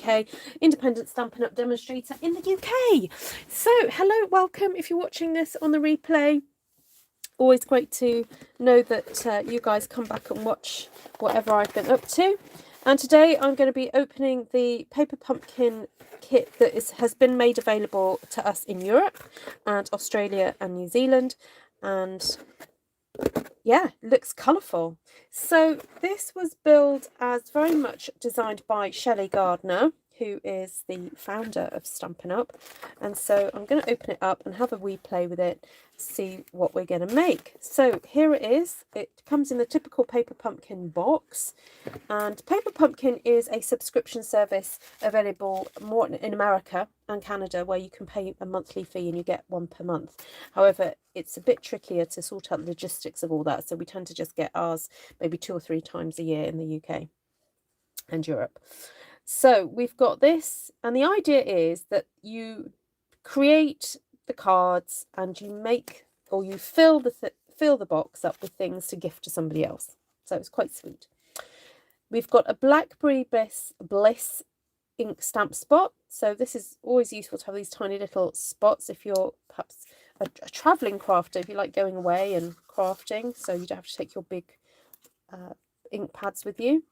UK, independent Stampin' Up demonstrator in the UK. So hello, welcome if you're watching this on the replay. Always great to know that you guys come back and watch whatever I've been up to. And today I'm going to be opening the paper pumpkin kit that has been made available to us in Europe and Australia and New Zealand. And yeah, looks colourful. So this was billed as very much designed by Shelley Gardner, who is the founder of Stampin' Up. And so I'm going to open it up and have a wee play with it, see what we're going to make. So here it is. It comes in the typical Paper Pumpkin box. And Paper Pumpkin is a subscription service available more in America and Canada, where you can pay a monthly fee and you get one per month. However, it's a bit trickier to sort out the logistics of all that. So we tend to just get ours maybe 2 or 3 times a year in the UK and Europe. So we've got this, and the idea is that you create the cards and you make, or you fill the box up with things to gift to somebody else. So it's quite sweet. We've got a Blackberry Bliss ink stamp spot. So this is always useful to have these tiny little spots if you're perhaps a traveling crafter, if you like going away and crafting, so you don't have to take your big ink pads with you.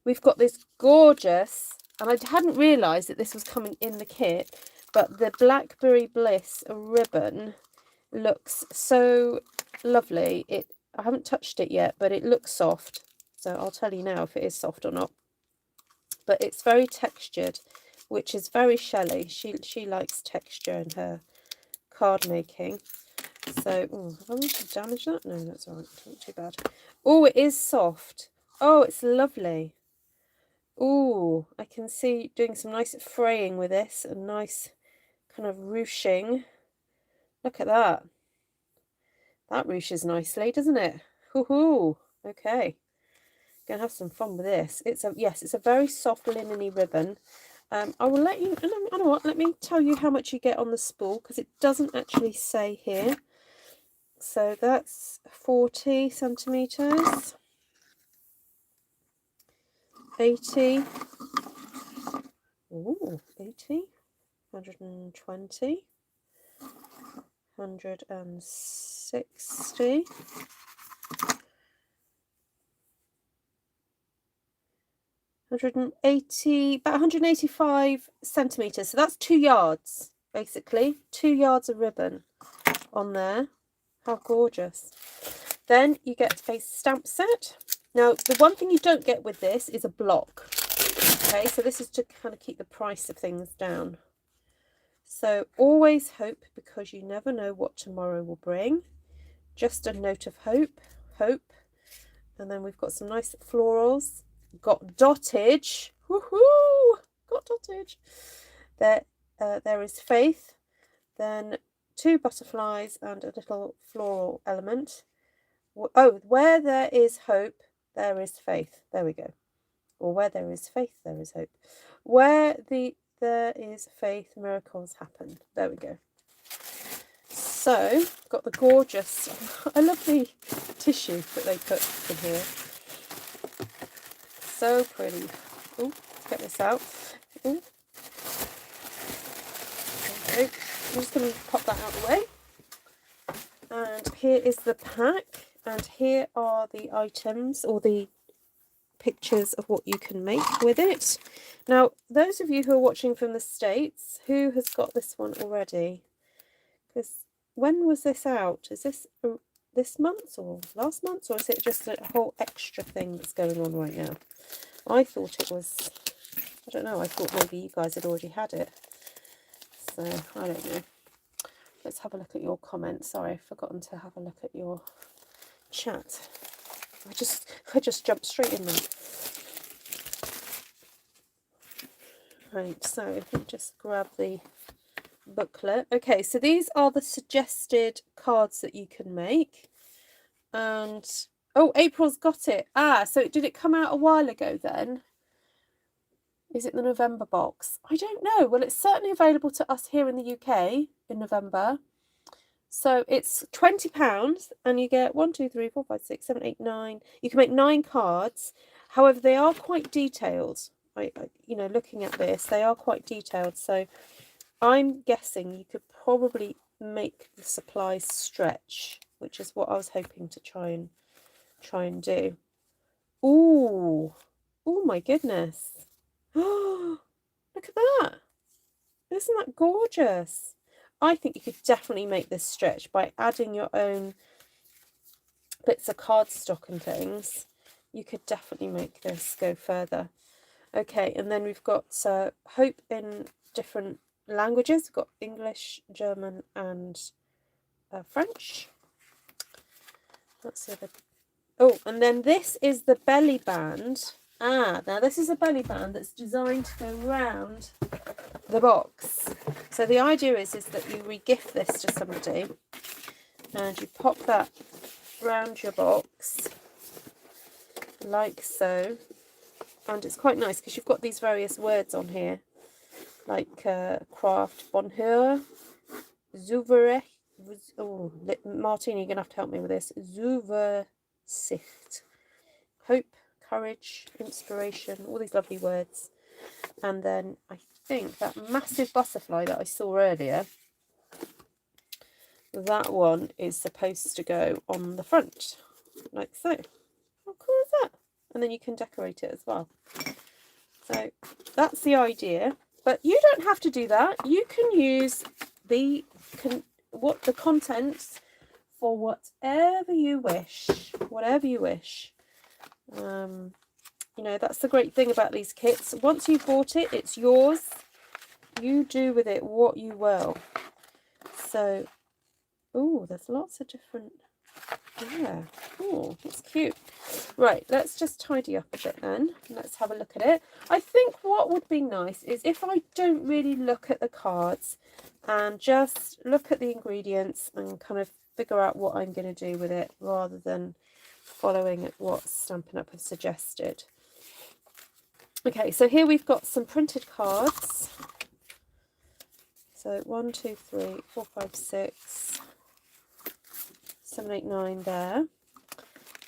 We've got this gorgeous, and I hadn't realised that this was coming in the kit, but the Blackberry Bliss ribbon looks so lovely. I haven't touched it yet, but it looks soft. So I'll tell you now if it is soft or not. But it's very textured, which is very Shelley. She likes texture in her card making. So, have I managed to damage that? No, that's all right. Not too bad. Oh, it is soft. Oh, it's lovely. Oh, I can see doing some nice fraying with this, a nice kind of ruching. Look at that. That ruches nicely, doesn't it? Hoo-hoo. Okay. Gonna have some fun with this. It's a very soft linen-y ribbon. I will let you, you know what, let me tell you how much you get on the spool, because it doesn't actually say here. So that's 40 centimeters. 80. Ooh, 80. 120. 160. 180, about 185 centimeters. So that's 2 yards, basically. 2 yards of ribbon on there. How gorgeous. Then you get a stamp set. Now, the one thing you don't get with this is a block. Okay, so this is to kind of keep the price of things down. So always hope, because you never know what tomorrow will bring. Just a note of hope. And then we've got some nice florals. Got dotage. Woohoo! Got dotage. There is faith. Then 2 butterflies and a little floral element. Oh, where there is hope, there is faith. There we go. Or where there is faith, there is hope. Where there is faith, miracles happen. There we go. So, got the gorgeous, I love the tissue that they put in here. So pretty. Oh, get this out. Ooh. Okay. I'm just going to pop that out of the way. And here is the pack. And here are the items, or the pictures of what you can make with it. Now, those of you who are watching from the States, who has got this one already? Because when was this out? Is this month or last month? Or is it just a whole extra thing that's going on right now? I thought it was, I don't know, I thought maybe you guys had already had it. So, I don't know. Let's have a look at your comments. Sorry, I've forgotten to have a look at your chat. I just jumped straight in there. Right, so let me just grab the booklet. Okay, so these are the suggested cards that you can make. And oh, April's got it. Ah, so did it come out a while ago then? Is it the November box? I don't know. Well, it's certainly available to us here in the UK in November. So it's £20 and you get 1, 2, 3, 4, 5, 6, 7, 8, 9. You can make 9 cards. However, they are quite detailed. you know, looking at this, they are quite detailed. So I'm guessing you could probably make the supplies stretch, which is what I was hoping to try and do. Ooh, oh my goodness! Oh, look at that! Isn't that gorgeous? I think you could definitely make this stretch by adding your own bits of cardstock and things. You could definitely make this go further. Okay, and then we've got hope in different languages. We've got English, German, and French. That's the other. Oh, and then this is the belly band. Ah, now this is a belly band that's designed to go round the box. So the idea is that you re-gift this to somebody, and you pop that round your box like so. And it's quite nice because you've got these various words on here, like craft, bonheur, zuverrecht. Oh, Martina, you're going to have to help me with this. Zuversicht. Hope, courage, inspiration, all these lovely words. And then I think that massive butterfly that I saw earlier, that one is supposed to go on the front, like so. How cool is that? And then you can decorate it as well. So that's the idea. But you don't have to do that. You can use the contents for whatever you wish. Whatever you wish. You know, that's the great thing about these kits. Once you've bought it, it's yours. You do with it what you will. So, oh, there's lots of different, yeah. Oh, that's cute. Right, let's just tidy up a bit then. Let's have a look at it. I think what would be nice is if I don't really look at the cards and just look at the ingredients and kind of figure out what I'm going to do with it rather than following what Stampin' Up have suggested. Okay, so here we've got some printed cards. So 1, 2, 3, 4, 5, 6, 7, 8, 9 there.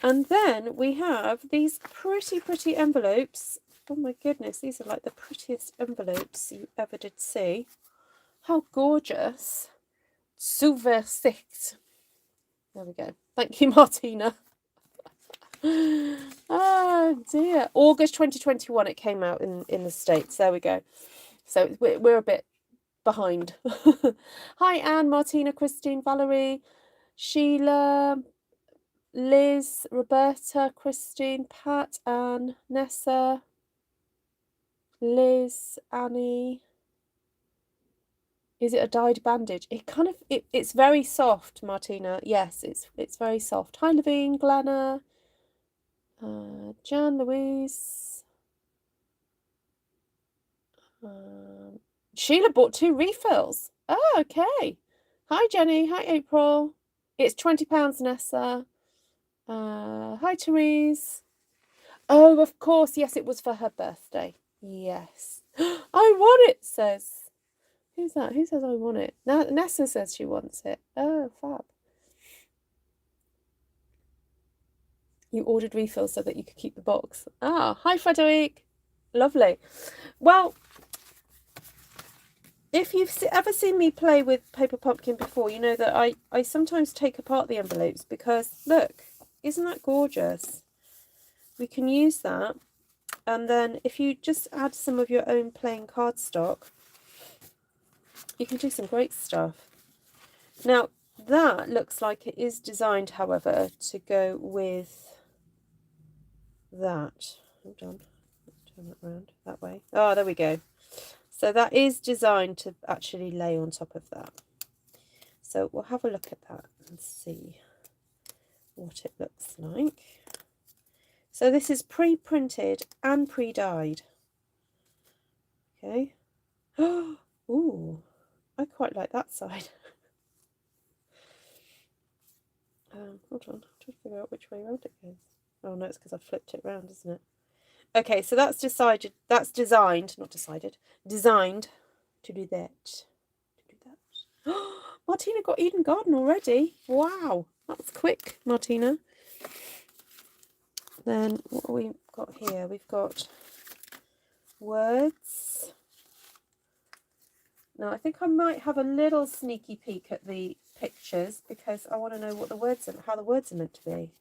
And then we have these pretty envelopes. Oh my goodness, these are like the prettiest envelopes you ever did see. How gorgeous. Zuversicht. There we go. Thank you, Martina. Oh dear. August 2021 it came out in the States. There we go. So we're a bit behind. Hi Anne, Martina, Christine, Valerie, Sheila, Liz, Roberta, Christine, Pat, Anne, Nessa, Liz, Annie. Is it a dyed bandage? It kind of it's very soft, Martina. Yes, it's very soft. Hi Levine, Glenna, Jan, Louise. Sheila bought 2 refills. Oh, okay. Hi Jenny. Hi April. It's £20, Nessa. Hi Therese. Oh, of course. Yes, it was for her birthday. Yes. I want it, says. Who's that? Who says I want it? Nessa says she wants it. Oh, fab. You ordered refills so that you could keep the box. Ah, hi Frederick. Lovely. Well, if you've ever seen me play with Paper Pumpkin before, you know that I sometimes take apart the envelopes because, look, isn't that gorgeous? We can use that. And then if you just add some of your own plain cardstock, you can do some great stuff. Now, that looks like it is designed, however, to go with that. Hold on. Let's turn that around that way. Oh, there we go. So that is designed to actually lay on top of that. So we'll have a look at that and see what it looks like. So this is pre-printed and pre-dyed. Okay. Ooh, I quite like that side. Hold on, I'm trying to figure out which way around it goes. Oh no, it's because I flipped it around, isn't it? Okay, so that's decided. That's designed, not decided. Designed to do that. Martina got Eden Garden already. Wow, that was quick, Martina. Then what have we got here? We've got words. Now I think I might have a little sneaky peek at the pictures because I want to know what the words are, how the words are meant to be.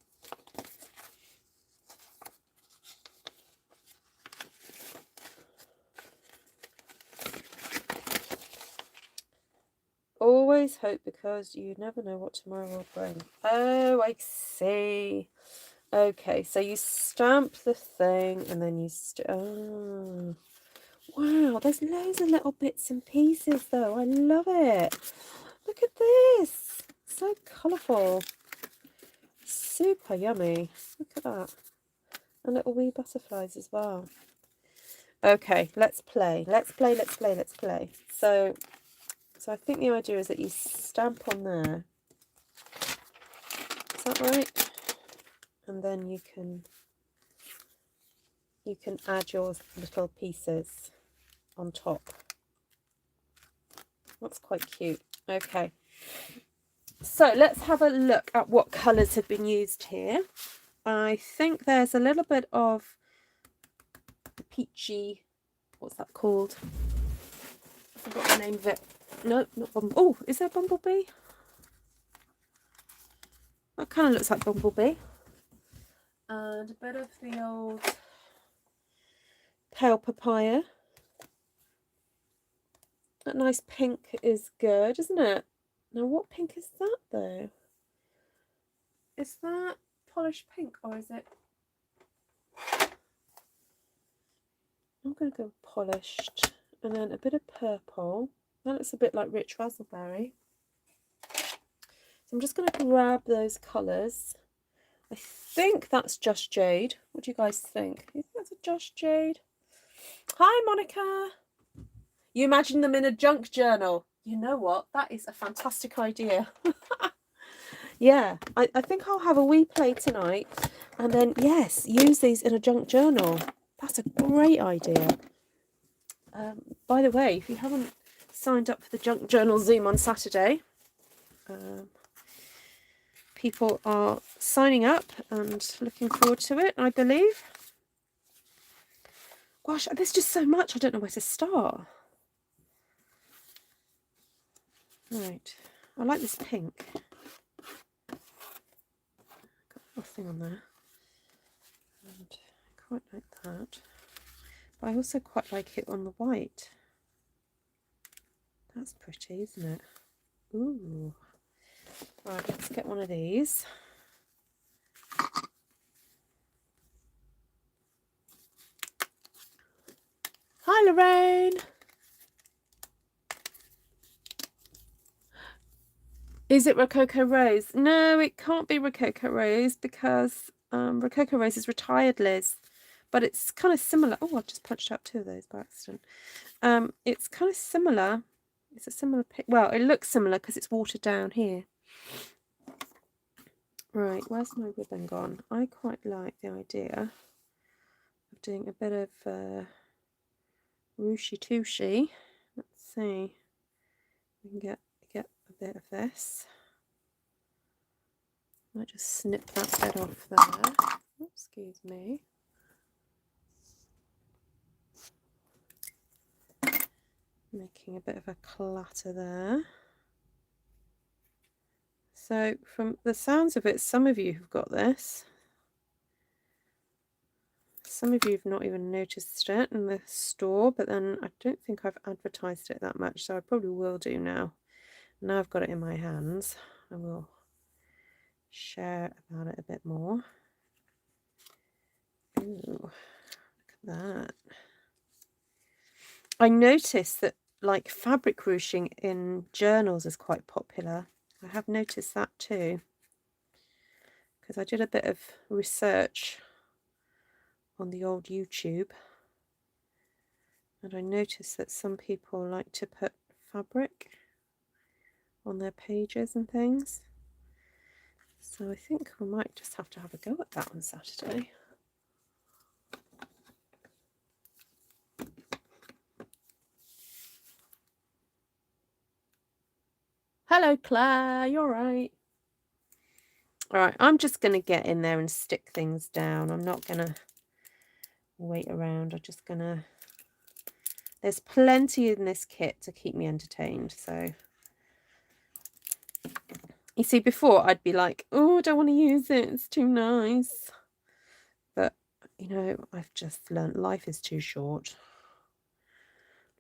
Always hope because you never know what tomorrow will bring. Oh, I see. Okay, so you stamp the thing and then you oh. Wow, there's loads of little bits and pieces though. I love it. Look at this. So colourful. Super yummy. Look at that. And little wee butterflies as well. Okay, let's play. Let's play. So I think the idea is that you stamp on there. Is that right? And then you can add your little pieces on top. That's quite cute. Okay. So let's have a look at what colours have been used here. I think there's a little bit of peachy, what's that called? I forgot the name of it. No, not bumblebee. Oh, is there a bumblebee? That kind of looks like bumblebee. And a bit of the old pale papaya. That nice pink is good, isn't it? Now what pink is that though? Is that polished pink or is it? I'm going to go polished. And then a bit of purple. That looks a bit like rich raspberry. So I'm just going to grab those colours. I think that's Just Jade. What do you guys think? You think that's a Just Jade? Hi, Monica. You imagine them in a junk journal. You know what? That is a fantastic idea. Yeah, I think I'll have a wee play tonight. And then, yes, use these in a junk journal. That's a great idea. By the way, if you haven't signed up for the Junk Journal Zoom on Saturday, people are signing up and looking forward to it, I believe. Gosh, there's just so much. I don't know where to start. Right. I like this pink. Got nothing on there. And I quite like that. But I also quite like it on the white. That's pretty, isn't it? Ooh. Right, let's get one of these. Hi, Lorraine. Is it Rococo Rose? No, it can't be Rococo Rose because Rococo Rose is retired, Liz. But it's kind of similar. Oh, I've just punched out two of those by accident. It's kind of similar. It's a similar pic. Well, it looks similar because it's watered down here. Right, where's my ribbon gone? I quite like the idea of doing a bit of ruchy tushy. Let's see. We can get a bit of this. I might just snip that bit off there. Oh, excuse me. Making a bit of a clatter there. So from the sounds of it, some of you have got this. Some of you have not even noticed it in the store, but then I don't think I've advertised it that much, so I probably will do now. Now I've got it in my hands, I will share about it a bit more. Ooh, look at that. I noticed that like fabric ruching in journals is quite popular. I have noticed that too, because I did a bit of research on the old YouTube and I noticed that some people like to put fabric on their pages and things. So I think we might just have to have a go at that on Saturday. Hello, Claire. You're right. All right, I'm just going to get in there and stick things down. I'm not going to wait around. I'm just going to There's plenty in this kit to keep me entertained. So you see, before I'd be like, oh, I don't want to use it, it's too nice. But you know, I've just learnt life is too short.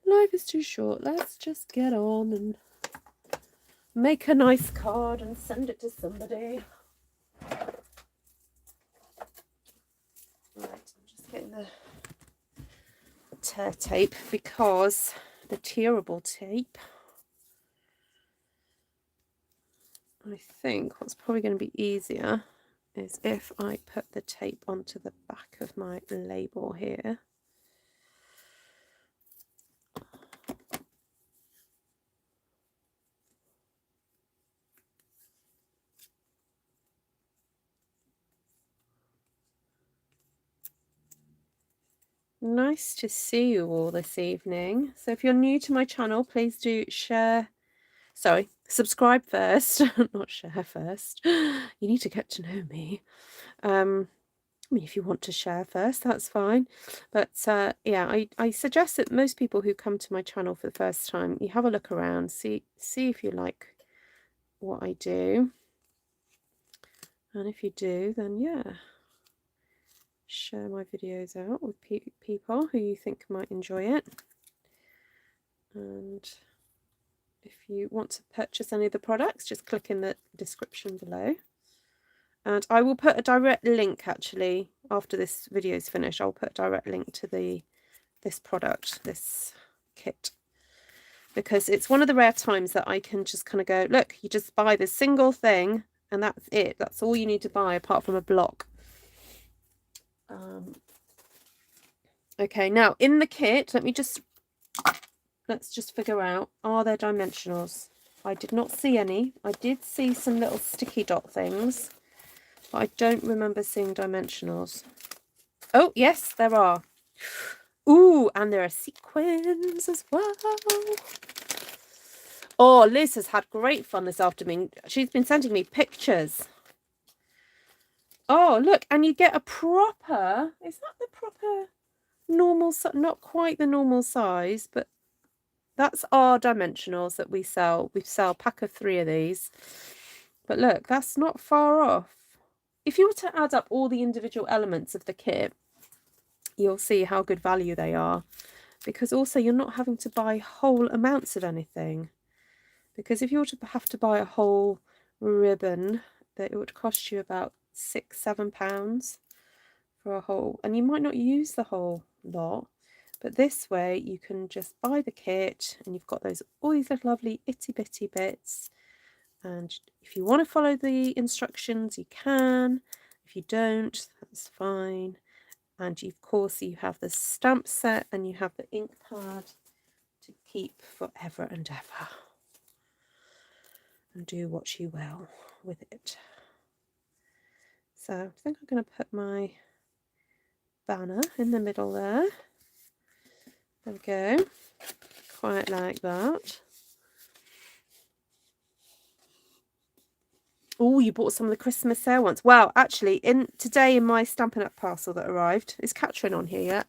Life is too short. Let's just get on and make a nice card and send it to somebody. Right, I'm just getting the tear tape, because the tearable tape, I think what's probably going to be easier is if I put the tape onto the back of my label here. Nice to see you all this evening. So if you're new to my channel, please do subscribe first, not share first. You need to get to know me. I mean, if you want to share first, that's fine. But yeah, I suggest that most people who come to my channel for the first time, you have a look around, see if you like what I do. And if you do, then yeah, share my videos out with people who you think might enjoy it. And if you want to purchase any of the products, just click in the description below. And I will put a direct link, actually, after this video is finished. I'll put a direct link to this product, this kit, because it's one of the rare times that I can just kind of go, look, you just buy this single thing and that's it. That's all you need to buy apart from a block. Okay, now in the kit, let's just figure out, are there dimensionals? I did not see any. I did see some little sticky dot things, but I don't remember seeing dimensionals. Oh, yes, there are. Ooh, and there are sequins as well. Oh, Liz has had great fun this afternoon. She's been sending me pictures. Oh, look, and you get a proper, is that the proper normal, not quite the normal size, but that's our dimensionals that we sell. We sell a pack of 3 of these. But look, that's not far off. If you were to add up all the individual elements of the kit, you'll see how good value they are. Because also you're not having to buy whole amounts of anything. Because if you were to have to buy a whole ribbon, that it would cost you about £6–7 for a whole, and you might not use the whole lot. But this way you can just buy the kit and you've got all these little lovely itty bitty bits, and if you want to follow the instructions you can. If you don't, that's fine. And of course you have the stamp set and you have the ink pad to keep forever and ever, and do what you will with it. So I think I'm going to put my banner in the middle there. There we go. Quite like that. Oh, you bought some of the Christmas sale ones. Wow, actually, today in my Stampin' Up parcel that arrived, is Catherine on here yet?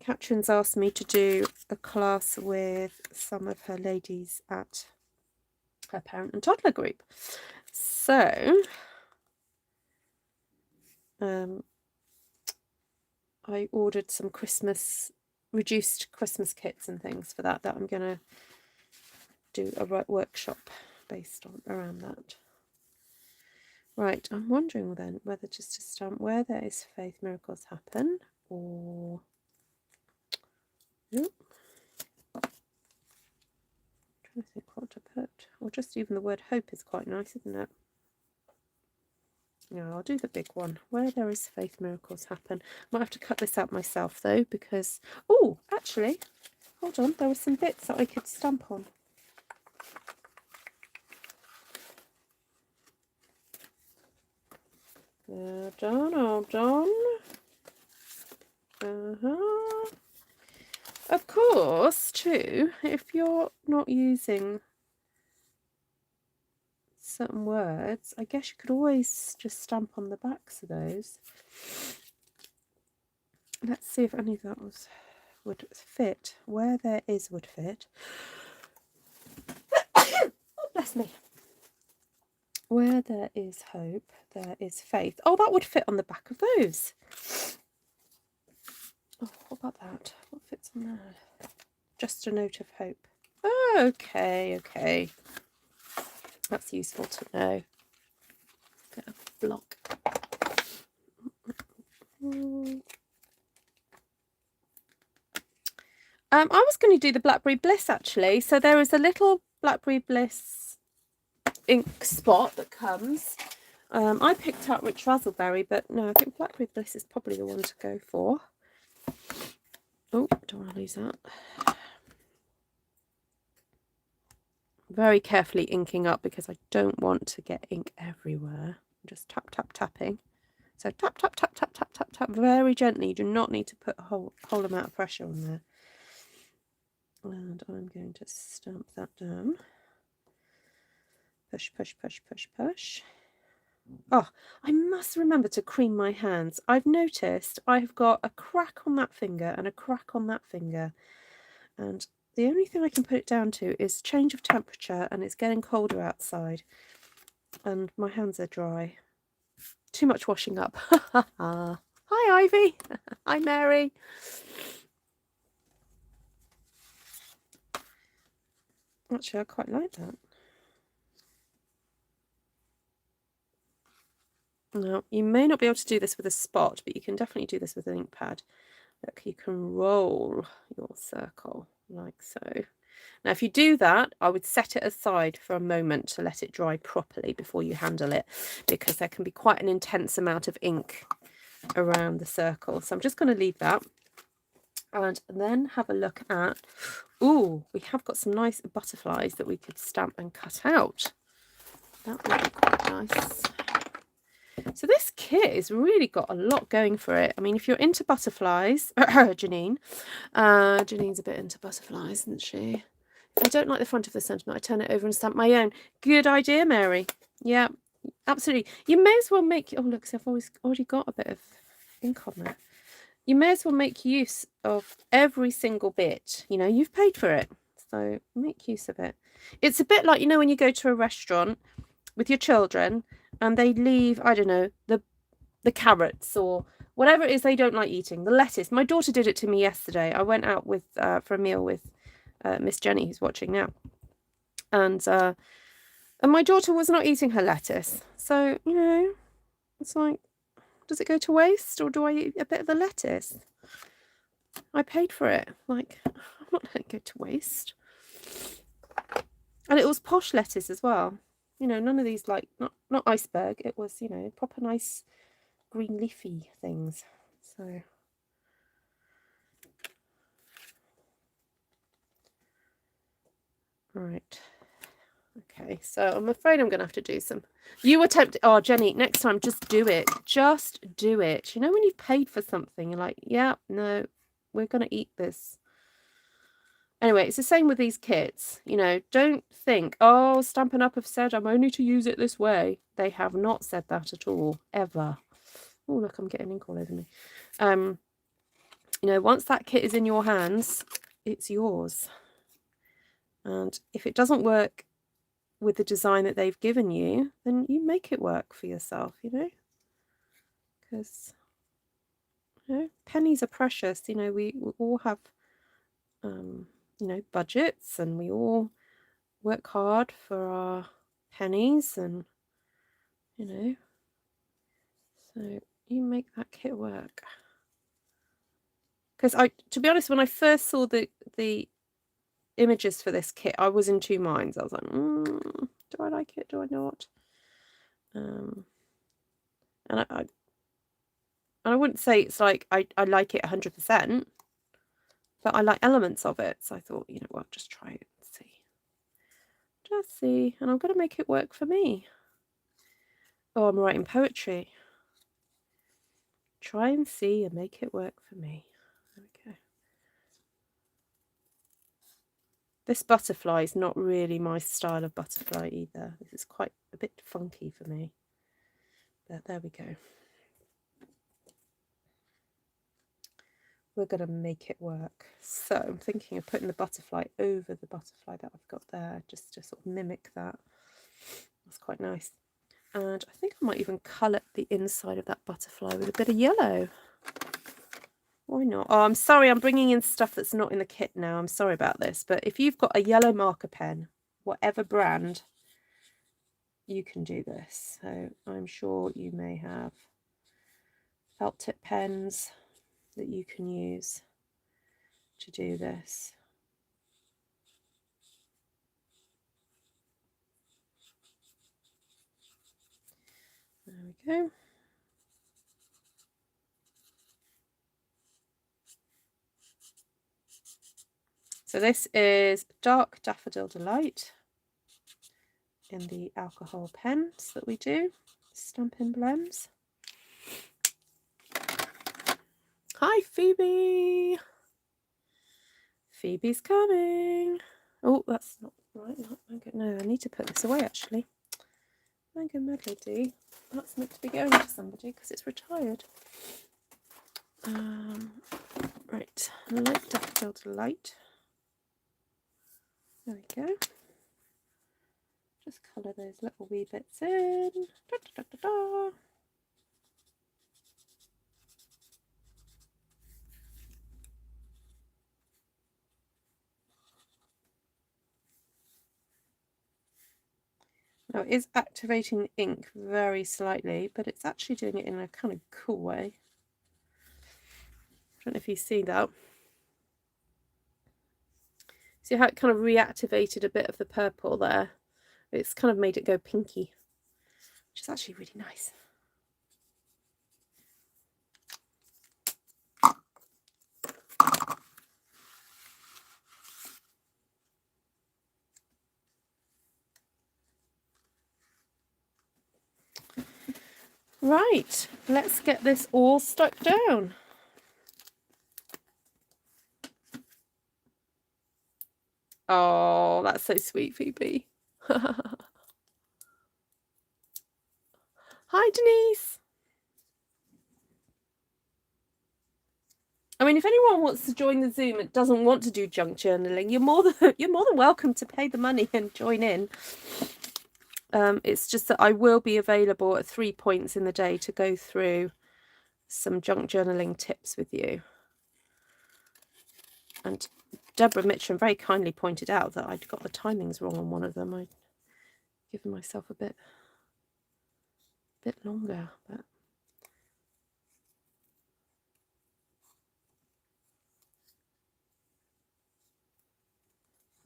Catherine's asked me to do a class with some of her ladies at her parent and toddler group. So I ordered some reduced Christmas kits and things for that I'm going to do a workshop based around that. Right, I'm wondering then whether just to stamp Where There Is Faith Miracles Happen, or trying to think what to put, or just even the word hope is quite nice, isn't it? Yeah, I'll do the big one. Where There Is Faith Miracles Happen. Might have to cut this out myself though, because oh, actually, hold on, there were some bits that I could stamp on. Hold on. Of course, too, if you're not using certain words, I guess you could always just stamp on the backs of those. Let's see if any of that was would fit, where there is would fit. Oh, bless me. Where there is hope, there is faith. Oh, that would fit on the back of those. Oh, what about that? What fits on there? Just a note of hope. Oh, okay, okay. That's useful to know. Bit of block. I was going to do the Blackberry Bliss actually. So there is a little Blackberry Bliss ink spot that comes. I picked up Rich Razzleberry, but no, I think Blackberry Bliss is probably the one to go for. Oh, don't want to lose that. Very carefully inking up because I don't want to get ink everywhere. I'm just tap, tap, tapping. So tap, tap, tap, tap, tap, tap, tap, very gently. You do not need to put a whole amount of pressure on there. And I'm going to stamp that down. Push, push, push, push, push. Oh, I must remember to cream my hands. I've noticed I've got a crack on that finger and a crack on that finger. And the only thing I can put it down to is change of temperature, and it's getting colder outside. And my hands are dry. Too much washing up. Hi, Ivy. Hi, Mary. Actually, I quite like that. Now, you may not be able to do this with a spot, but you can definitely do this with an ink pad. Look, you can roll your circle like so. Now, if you do that, I would set it aside for a moment to let it dry properly before you handle it, because there can be quite an intense amount of ink around the circle. So I'm just going to leave that and then have a look at, ooh, we have got some nice butterflies that we could stamp and cut out. That would be quite nice. So this kit has really got a lot going for it. I mean, if you're into butterflies, Janine, Janine's a bit into butterflies, isn't she? If I don't like the front of the sentiment, I turn it over and stamp my own. Good idea, Mary. Yeah, absolutely. You may as well make, oh look, see, I've already got a bit of ink on there. You may as well make use of every single bit. You know, you've paid for it, so make use of it. It's a bit like, you know, when you go to a restaurant with your children and they leave, I don't know, the carrots or whatever it is they don't like eating, the lettuce. My daughter did it to me yesterday. I went out with for a meal with Miss Jenny, who's watching now, and my daughter was not eating her lettuce. So, you know, it's like, does it go to waste, or do I eat a bit of the lettuce? I paid for it. Like, I'm not letting it go to waste. And it was posh lettuce as well. You know, none of these, like, not iceberg. It was, you know, proper nice green leafy things. So right. Okay, so I'm afraid I'm going to have to do some. You attempt. Oh, Jenny, next time, just do it. Just do it. You know, when you've paid for something, you're like, yeah, no, we're going to eat this. Anyway, it's the same with these kits. You know, don't think, oh, Stampin' Up have said I'm only to use it this way. They have not said that at all, ever. Oh, look, I'm getting ink all over me. You know, once that kit is in your hands, it's yours. And if it doesn't work with the design that they've given you, then you make it work for yourself, you know, because, you know, pennies are precious. You know, we all have, you know, budgets, and we all work hard for our pennies, and, you know, so you make that kit work. Because to be honest, when I first saw the images for this kit, I was in two minds. I was like, do I like it? Do I not? And I wouldn't say it's like I like it 100%, but I like elements of it. So I thought, you know what, just try it and see. Just see. And I'm going to make it work for me. Oh, I'm writing poetry. Try and see and make it work for me. There we go. This butterfly is not really my style of butterfly either. This is quite a bit funky for me. But there we go. we're going to make it work. So I'm thinking of putting the butterfly over the butterfly that I've got there, just to sort of mimic that. That's quite nice. And I think I might even colour the inside of that butterfly with a bit of yellow. Why not? Oh, I'm sorry, I'm bringing in stuff that's not in the kit now. I'm sorry about this. But if you've got a yellow marker pen, whatever brand, you can do this. So I'm sure you may have felt tip pens that you can use to do this. There we go. So this is Dark Daffodil Delight in the alcohol pens that we do, Stampin' blends. Hi Phoebe! Phoebe's coming. Oh, that's not right. No, I need to put this away actually. Mango Melody. That's meant to be going to somebody because it's retired. Right, Light Daffodil Delight. There we go. Just colour those little wee bits in. Da, da, da, da, da. Now it is activating the ink very slightly, but it's actually doing it in a kind of cool way. I don't know if you see that. See how it kind of reactivated a bit of the purple there? It's kind of made it go pinky, which is actually really nice. Right, let's get this all stuck down. Oh, that's so sweet, Phoebe. Hi, Denise. I mean, if anyone wants to join the Zoom and doesn't want to do junk journaling, you're more than welcome to pay the money and join in. It's just that I will be available at 3 points in the day to go through some junk journaling tips with you. And Deborah Mitchum very kindly pointed out that I'd got the timings wrong on one of them. I'd given myself a bit longer, but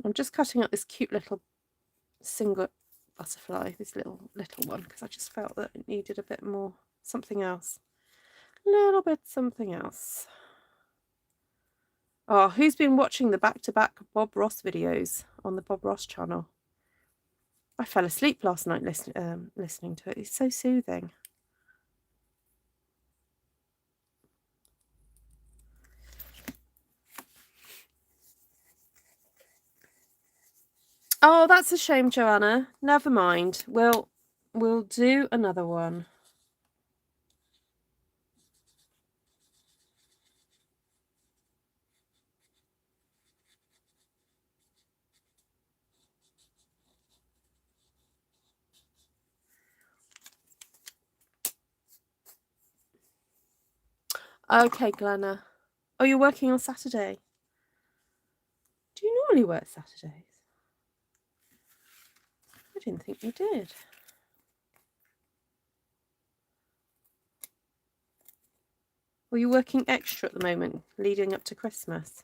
I'm just cutting up this cute little single butterfly, this little one, because I just felt that it needed a bit more, something else, a little bit something else. Oh, who's been watching the back-to-back Bob Ross videos on the Bob Ross channel? I fell asleep last night listening to it. It's so soothing. Oh, that's a shame, Joanna. Never mind. We'll do another one. Okay, Glenna. Oh, you're working on Saturday. Do you normally work Saturdays? I didn't think you did. Well, you're working extra at the moment, leading up to Christmas.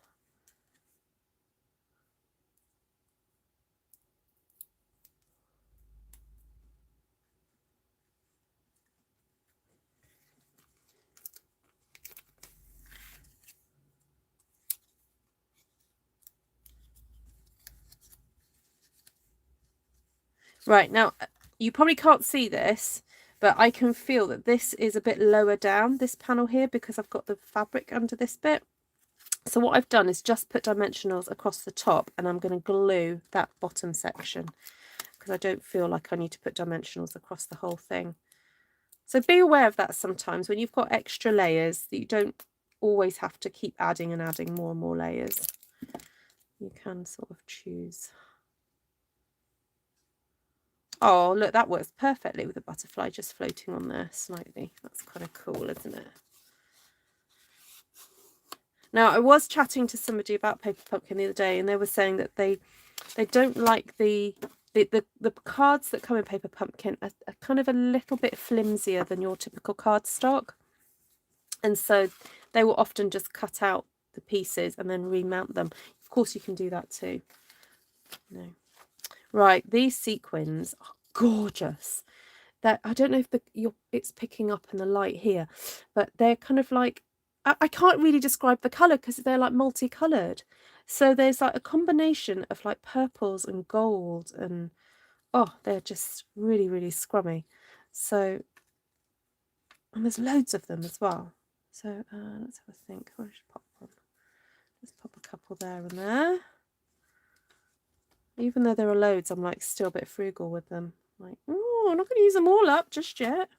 Right, now, you probably can't see this, but I can feel that this is a bit lower down, this panel here, because I've got the fabric under this bit. So what I've done is just put dimensionals across the top, and I'm going to glue that bottom section, because I don't feel like I need to put dimensionals across the whole thing. So be aware of that sometimes when you've got extra layers that you don't always have to keep adding and adding more and more layers. You can sort of choose. Oh, look, that works perfectly with the butterfly just floating on there slightly. That's kind of cool, isn't it? Now, I was chatting to somebody about Paper Pumpkin the other day, and they were saying that they don't like the cards that come in Paper Pumpkin are kind of a little bit flimsier than your typical cardstock. And so they will often just cut out the pieces and then remount them. Of course, you can do that too. No. Right, these sequins are gorgeous. That I don't know if it's picking up in the light here, but they're kind of like, I can't really describe the colour because they're like multicoloured. So there's like a combination of like purples and gold, and oh, they're just really, really scrummy. So, and there's loads of them as well. So let's have a think. I should pop one. Let's pop a couple there and there. Even though there are loads, I'm like still a bit frugal with them. Like, oh, I'm not going to use them all up just yet.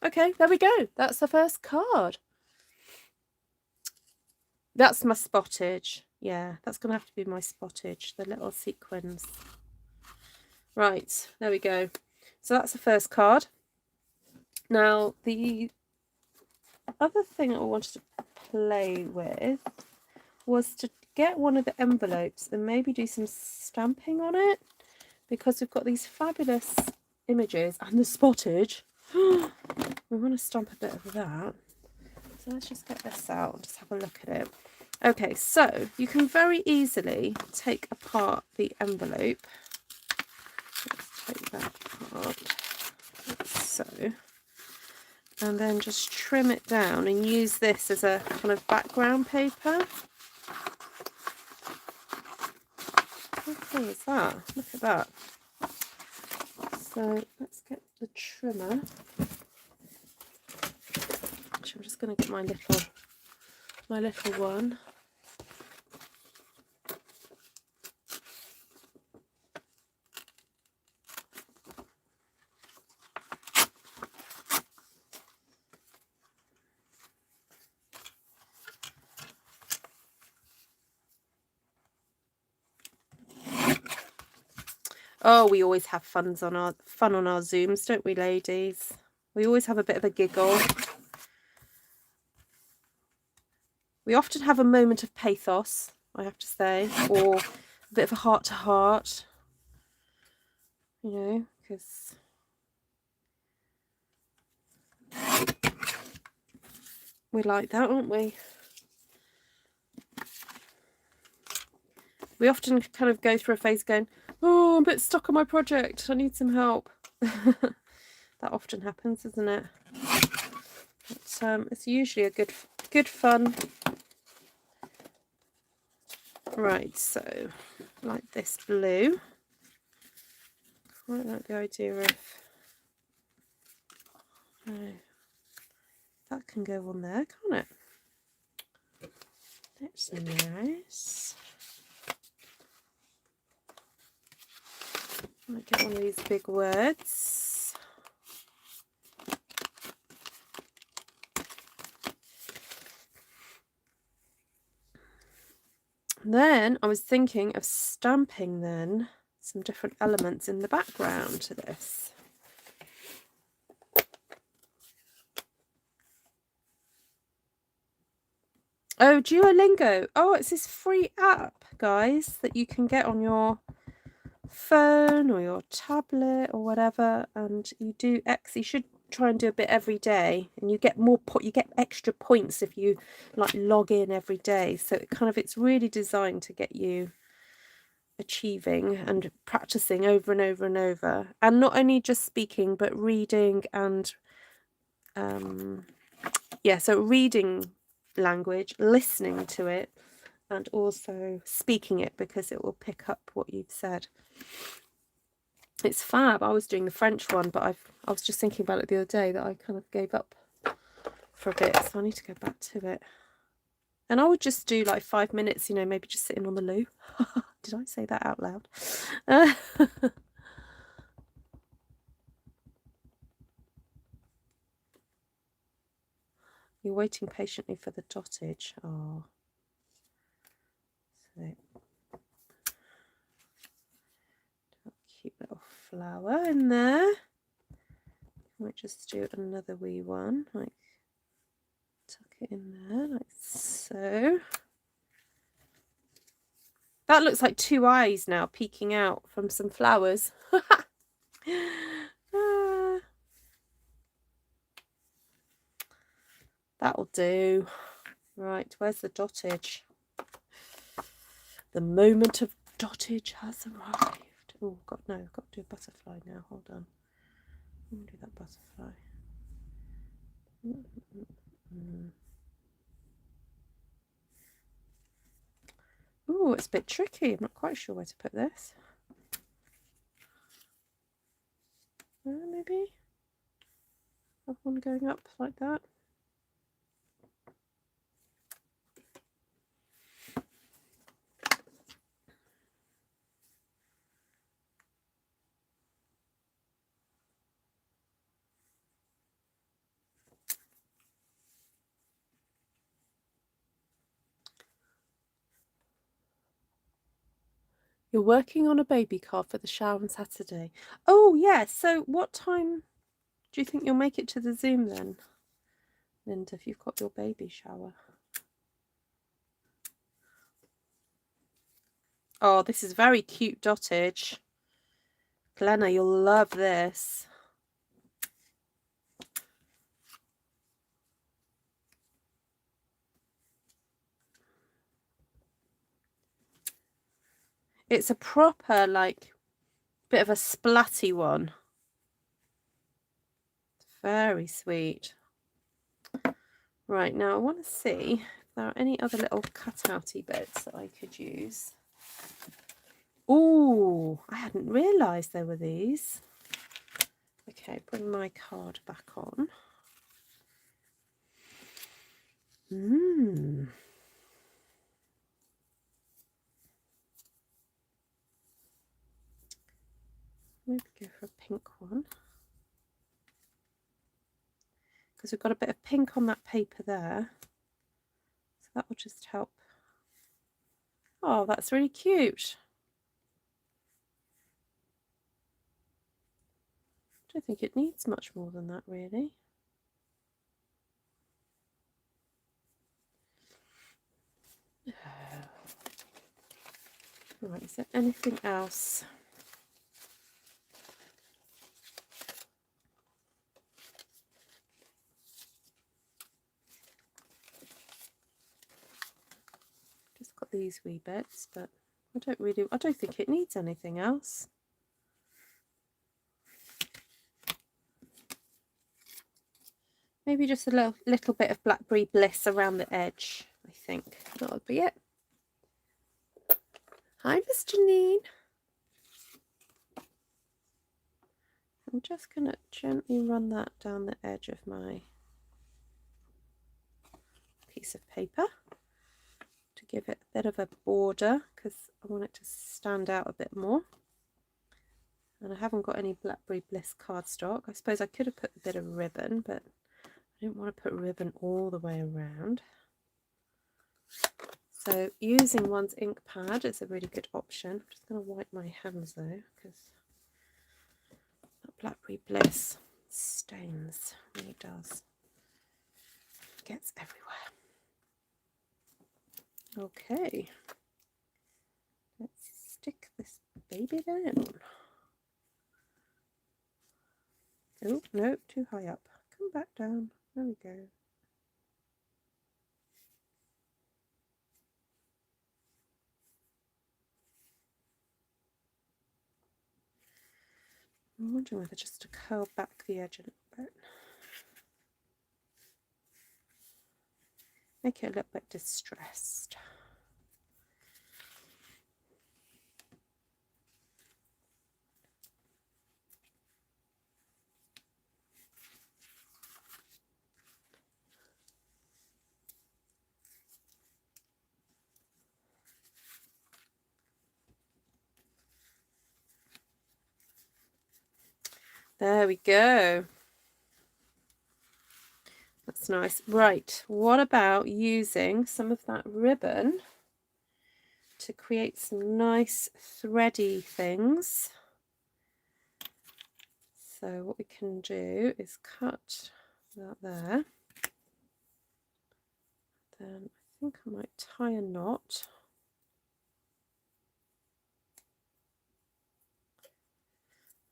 Okay, there we go. That's the first card. That's my spottage. Yeah, that's going to have to be my spottage, the little sequins. Right, there we go. So that's the first card. Now, the other thing I wanted to play with was to get one of the envelopes and maybe do some stamping on it, because we've got these fabulous images and the spottage. We want to stamp a bit of that. So let's just get this out and just have a look at it. Okay, so you can very easily take apart the envelope. Let's take that apart, like so. And then just trim it down and use this as a kind of background paper. What thing is that? Look at that. So let's get the trimmer. Actually, I'm just going to get my little one. Oh, we always have fun on our Zooms, don't we, ladies? We always have a bit of a giggle. We often have a moment of pathos, I have to say, or a bit of a heart-to-heart, you know, because we like that, aren't we? We often kind of go through a phase going, oh, I'm a bit stuck on my project, I need some help. That often happens, isn't it? But it's usually a good fun. Right, so like this blue. Quite like the idea of that can go on there, can't it? That's nice. I might get one of these big words. Then I was thinking of stamping then some different elements in the background to this. Oh, Duolingo. Oh, it's this free app, guys, that you can get on your phone or your tablet or whatever, and you should try and do a bit every day, and you get you get extra points if you like log in every day. So it's really designed to get you achieving and practicing over and over and over, and not only just speaking but reading and so reading language, listening to it, and also speaking it, because it will pick up what you've said. It's fab. I was doing the French one, but I was just thinking about it the other day that I kind of gave up for a bit, so I need to go back to it. And I would just do like 5 minutes, you know, maybe just sitting on the loo. Did I say that out loud? You're waiting patiently for the dottage. Oh. So, cute little flower in there. Might just do another wee one, like tuck it in there, like so. That looks like two eyes now peeking out from some flowers. That'll do. Right, where's the dottage? The moment of dottage has arrived. Oh, God, no, I've got to do a butterfly now. Hold on. I'm going to do that butterfly. Oh, it's a bit tricky. I'm not quite sure where to put this. Maybe have one going up like that. You're working on a baby card for the shower on Saturday. Oh, yeah. So what time do you think you'll make it to the Zoom then, Linda, if you've got your baby shower? Oh, this is very cute dottage. Glenna, you'll love this. It's a proper, like, bit of a splatty one. Very sweet. Right, now I want to see if there are any other little cutouty bits that I could use. Oh, I hadn't realised there were these. Okay, bring my card back on. Maybe go for a pink one. Because we've got a bit of pink on that paper there. So that will just help. Oh, that's really cute. I don't think it needs much more than that, really. Right, is there anything else? Just got these wee bits, but I don't think it needs anything else. Maybe just a little bit of Blackberry Bliss around the edge, I think. That'll be it. Hi, Miss Janine. I'm just going to gently run that down the edge of my piece of paper to give it a bit of a border, because I want it to stand out a bit more. And I haven't got any Blackberry Bliss cardstock. I suppose I could have put a bit of ribbon, but I didn't want to put ribbon all the way around. So using one's ink pad is a really good option. I'm just going to wipe my hands though, because that Blackberry Bliss stains, really does. It gets everywhere. Okay, let's stick this baby down. Oh, no, too high up. Come back down. There we go. I'm wondering whether just to curl back the edge a little bit. Make it a little bit distressed. There we go. That's That's nice. Right, what about using some of that ribbon to create some nice thready things? So what we can do is cut that there. Then I think I might tie a knot.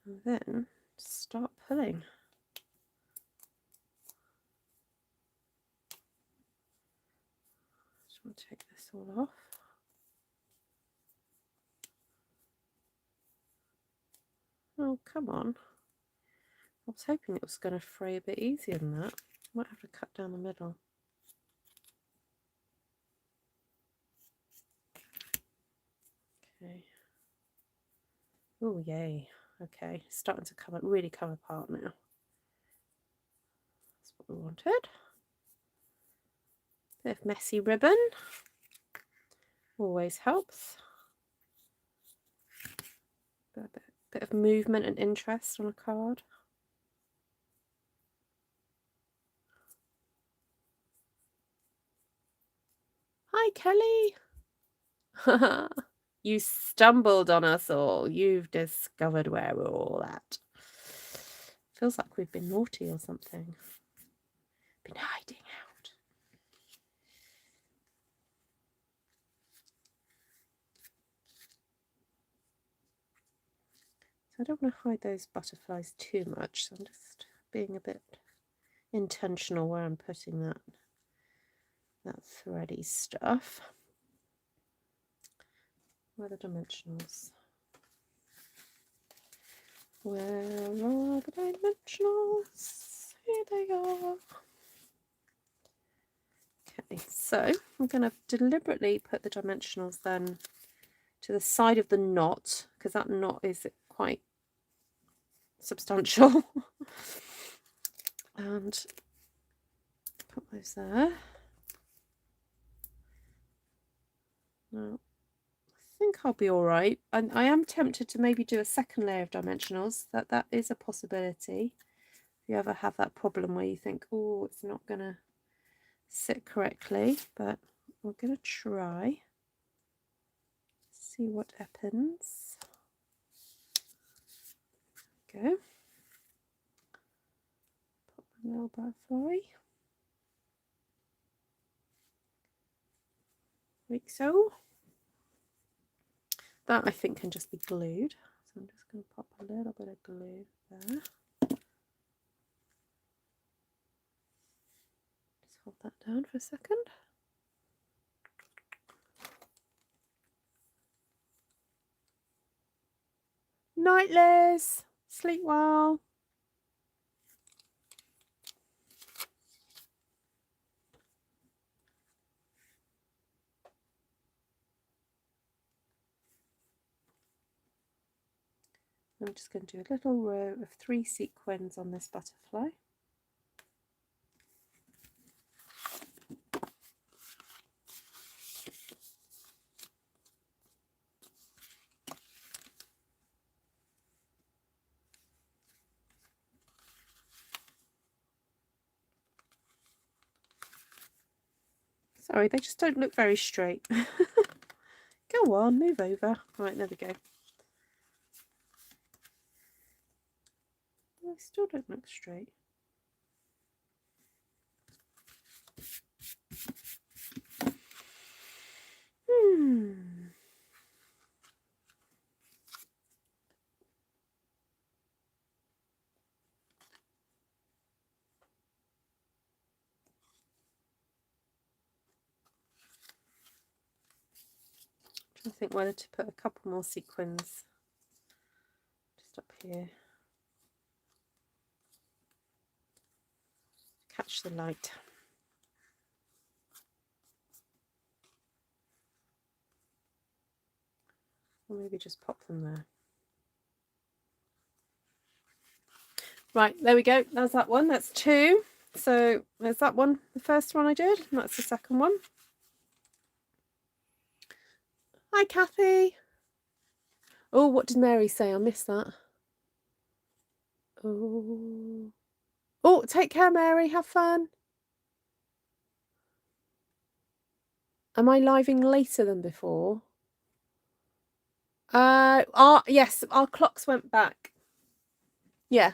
And then start pulling. Just want to take this all off. Oh, come on. I was hoping it was going to fray a bit easier than that. Might have to cut down the middle. Okay. Oh, yay. Okay, starting to really come apart now. That's what we wanted. Bit of messy ribbon. Always helps. Bit of movement and interest on a card. Hi, Kelly. You stumbled on us all. You've discovered where we're all at. Feels like we've been naughty or something. Been hiding out. So I don't want to hide those butterflies too much. So I'm just being a bit intentional where I'm putting that thready stuff. Where are the dimensionals? Where are the dimensionals? Here they are. Okay, so I'm going to deliberately put the dimensionals then to the side of the knot, because that knot is quite substantial. And put those there. Now, I think I'll be all right. And I am tempted to maybe do a second layer of dimensionals. That is a possibility. If you ever have that problem where you think, oh, it's not going to sit correctly, but we're going to try. See what happens. Go. Pop the little butterfly. Like so. That I think can just be glued. So I'm just going to pop a little bit of glue there. Just hold that down for a second. Night, Liz. Sleep well. I'm just going to do a little row of 3 sequins on this butterfly. Sorry, they just don't look very straight. Go on, move over. Right, there we go. They still don't look straight. I think whether to put a couple more sequins just up here. Catch the light. Or maybe just pop them there. Right, there we go. There's that one. That's 2. So there's that one, the first one I did, and that's the second one. Hi, Kathy. Oh, what did Mary say? I missed that. Oh, take care, Mary. Have fun. Am I living later than before? Yes, our clocks went back. Yeah.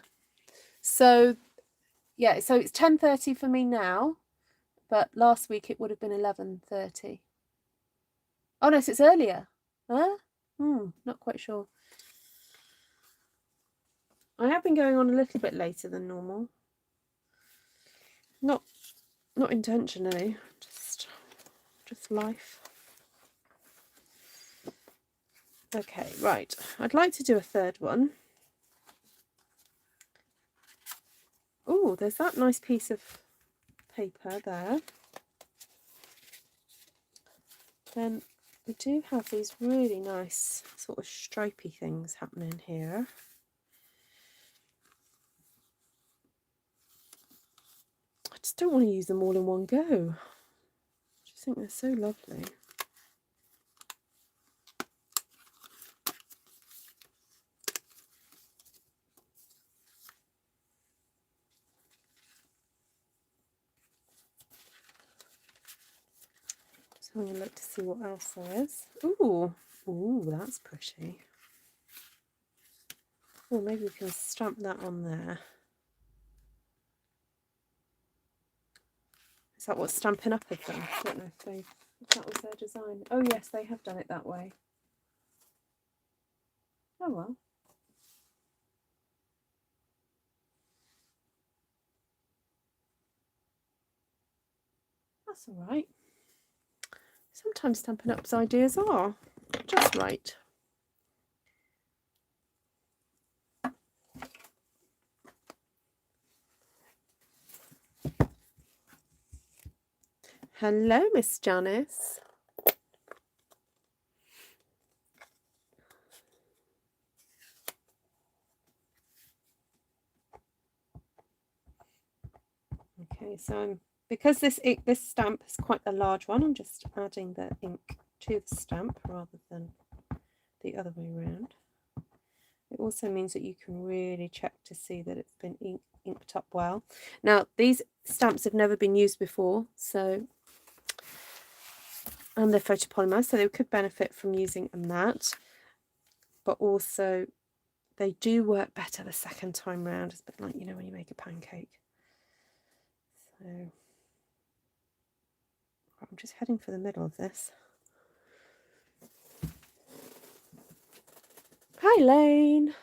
So yeah, so it's 10:30 for me now, but last week it would have been 11:30. Oh no, so it's earlier. Huh? Not quite sure. I have been going on a little bit later than normal. Not intentionally, just life. Okay, right. I'd like to do a third one. Oh, there's that nice piece of paper there. Then we do have these really nice sort of stripy things happening here. I just don't want to use them all in one go. I just think they're so lovely. Just having a look to see what else there is. Ooh, that's pretty. Oh, maybe we can stamp that on there. Is that what Stampin' Up have done? I don't know if that was their design. Oh yes, they have done it that way. Oh well. That's all right. Sometimes Stampin' Up's ideas are just right. Hello, Miss Janice. Okay, so because this stamp is quite a large one, I'm just adding the ink to the stamp rather than the other way around. It also means that you can really check to see that it's been inked up well. Now, these stamps have never been used before, so and they're photopolymer, so they could benefit from using a matte, but also they do work better the second time round. It's a bit like, you know, when you make a pancake. So I'm just heading for the middle of this. Hi, Lane.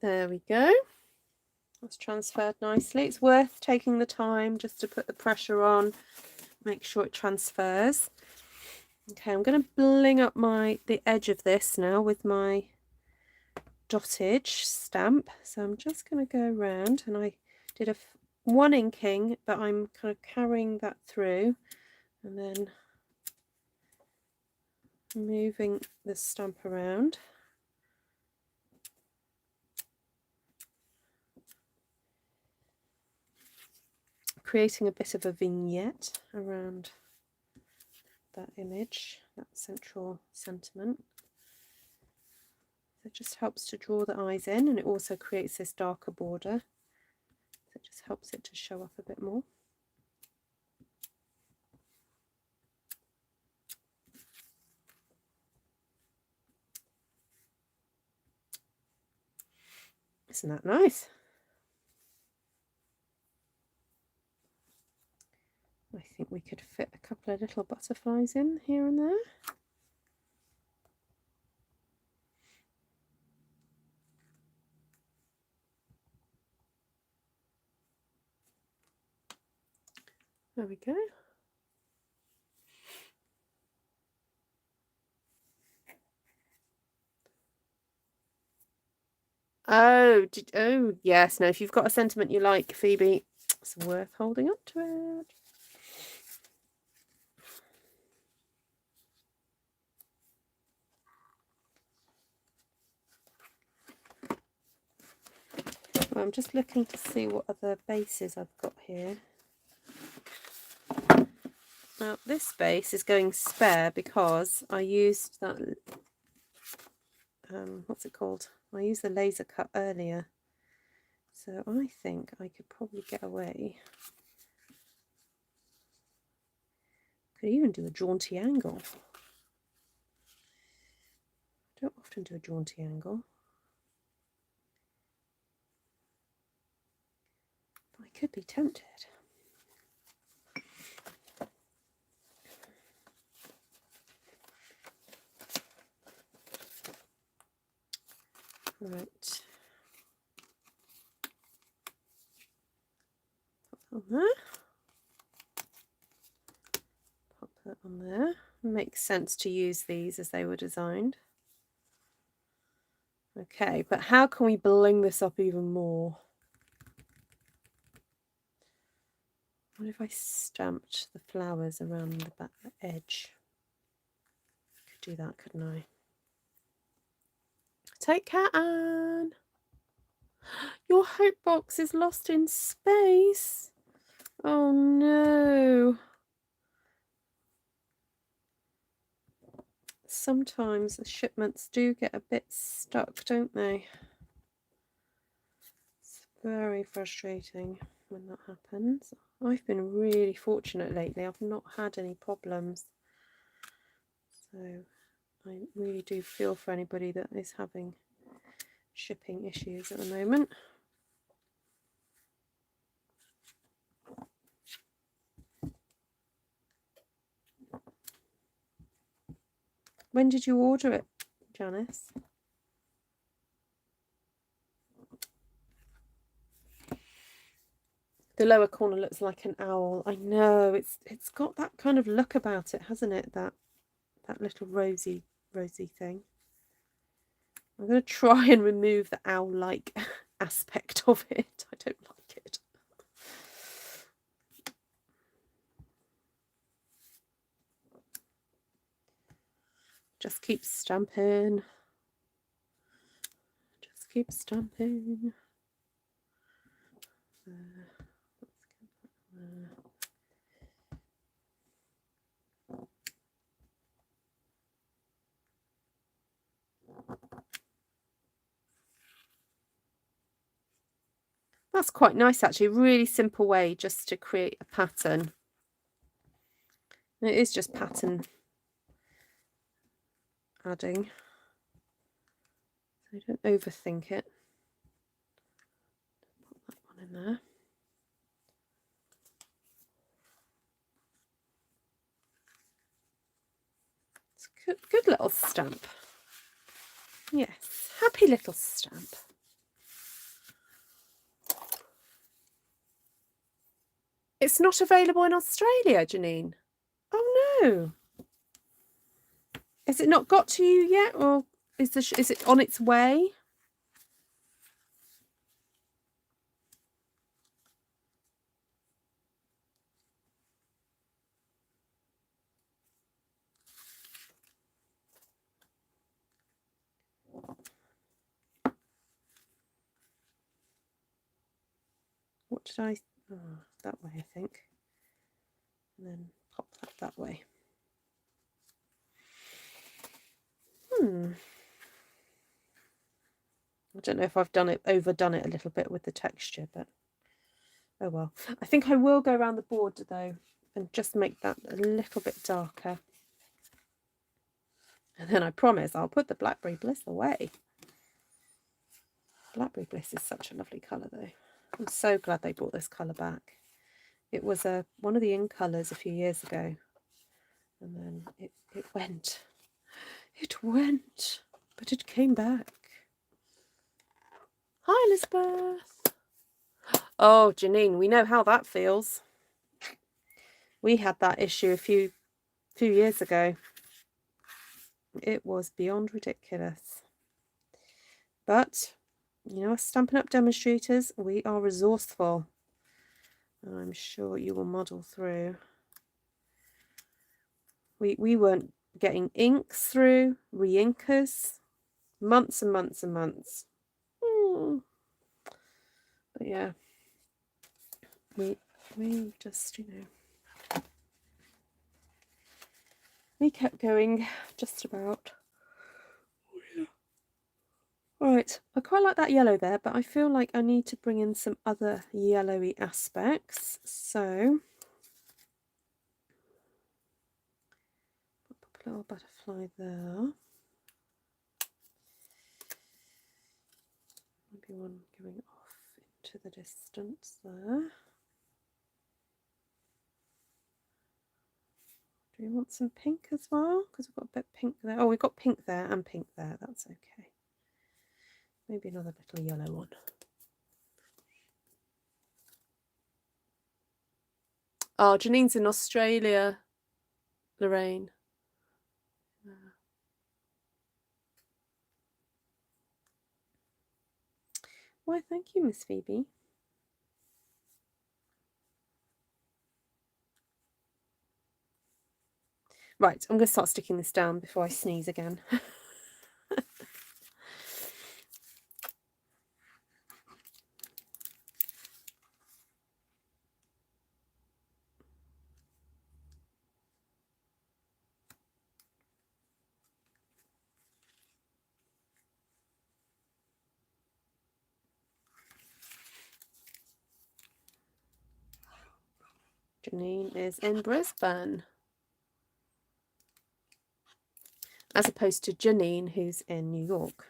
There we go. That's transferred nicely. It's worth taking the time just to put the pressure on, make sure it transfers. Okay, I'm going to bling up the edge of this now with my dottage stamp. So I'm just going to go around, and I did one inking, but I'm kind of carrying that through and then moving the stamp around. Creating a bit of a vignette around that image, that central sentiment. So it just helps to draw the eyes in, and it also creates this darker border. So it just helps it to show up a bit more. Isn't that nice? I think we could fit a couple of little butterflies in here and there. There we go. Oh yes. No, if you've got a sentiment you like, Phoebe, it's worth holding up to it. I'm just looking to see what other bases I've got here. Now this base is going spare because I used that, what's it called? I used the laser cut earlier. So I think I could probably get away. Could even do a jaunty angle. I don't often do a jaunty angle. But I could be tempted. Right. Put that on there. Pop that on there. Makes sense to use these as they were designed. Okay, but how can we bling this up even more? What if I stamped the flowers around the back edge? Could do that, couldn't I? Take care, Anne. Your hope box is lost in space. Oh no. Sometimes the shipments do get a bit stuck, don't they? It's very frustrating when that happens. I've been really fortunate lately. I've not had any problems. So I really do feel for anybody that is having shipping issues at the moment. When did you order it, Janice? The lower corner looks like an owl. I know, it's got that kind of look about it, hasn't it? That little rosy thing. I'm going to try and remove the owl-like aspect of it. I don't like it. Just keep stamping. Just keep stamping. That's quite nice, actually. Really simple way just to create a pattern. And it is just pattern adding. So don't overthink it. Put that one in there. It's a good little stamp. Yes, happy little stamp. It's not available in Australia, Janine. Oh no. Has it not got to you yet, or is it on its way? What did I... Oh, that way, I think. And then pop that way. I don't know if I've overdone it a little bit with the texture, but oh well. I think I will go around the border though and just make that a little bit darker. And then I promise I'll put the Blackberry Bliss away. Blackberry Bliss is such a lovely colour though. I'm so glad they brought this colour back. It was one of the in colours a few years ago. And then it went. It went. But it came back. Hi, Elizabeth. Oh, Janine, we know how that feels. We had that issue a few years ago. It was beyond ridiculous. But, you know, as Stampin' Up demonstrators, we are resourceful. And I'm sure you will muddle through. We weren't getting inks through, re-inkers, months and months and months. But yeah, we just, you know, we kept going just about. Right, I quite like that yellow there, but I feel like I need to bring in some other yellowy aspects. So pop a little butterfly there. Maybe one going off into the distance there. Do we want some pink as well? Because we've got a bit pink there. Oh, we've got pink there and pink there. That's okay. Maybe another little yellow one. Oh, Janine's in Australia, Lorraine. Why, thank you, Miss Phoebe. Right, I'm going to start sticking this down before I sneeze again. Janine is in Brisbane, as opposed to Janine, who's in New York.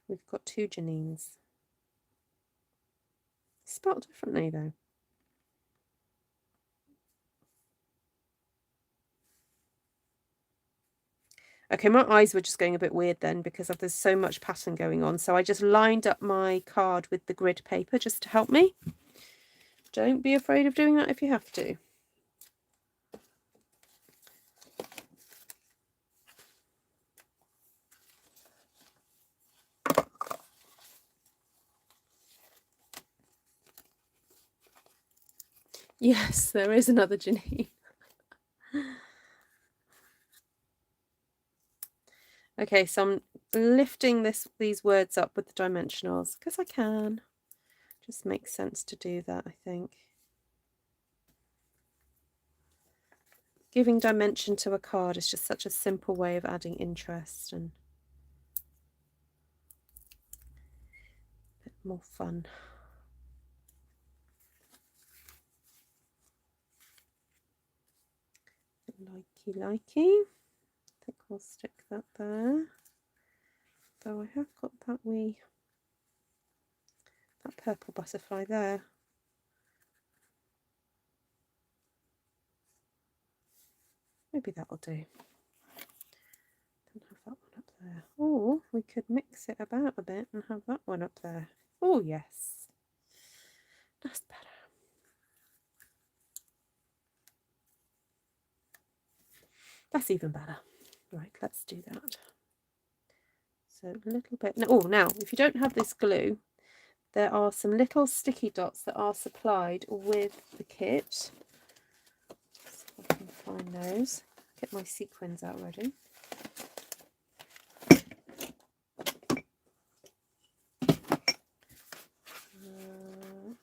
We've got two Janines. Spelled differently, though. Okay, my eyes were just going a bit weird then because there's so much pattern going on. So I just lined up my card with the grid paper just to help me. Don't be afraid of doing that if you have to. Yes, there is another Janine. Okay, so I'm lifting these words up with the dimensionals because I can. Just makes sense to do that, I think. Giving dimension to a card is just such a simple way of adding interest and a bit more fun. Likey. I think we'll stick that there. Though I have got that purple butterfly there. Maybe that'll do. Don't have that one up there. Or we could mix it about a bit and have that one up there. Oh yes, that's better. That's even better. Right, let's do that. So a little bit. Now, if you don't have this glue, there are some little sticky dots that are supplied with the kit. So I can find those. Get my sequins out ready.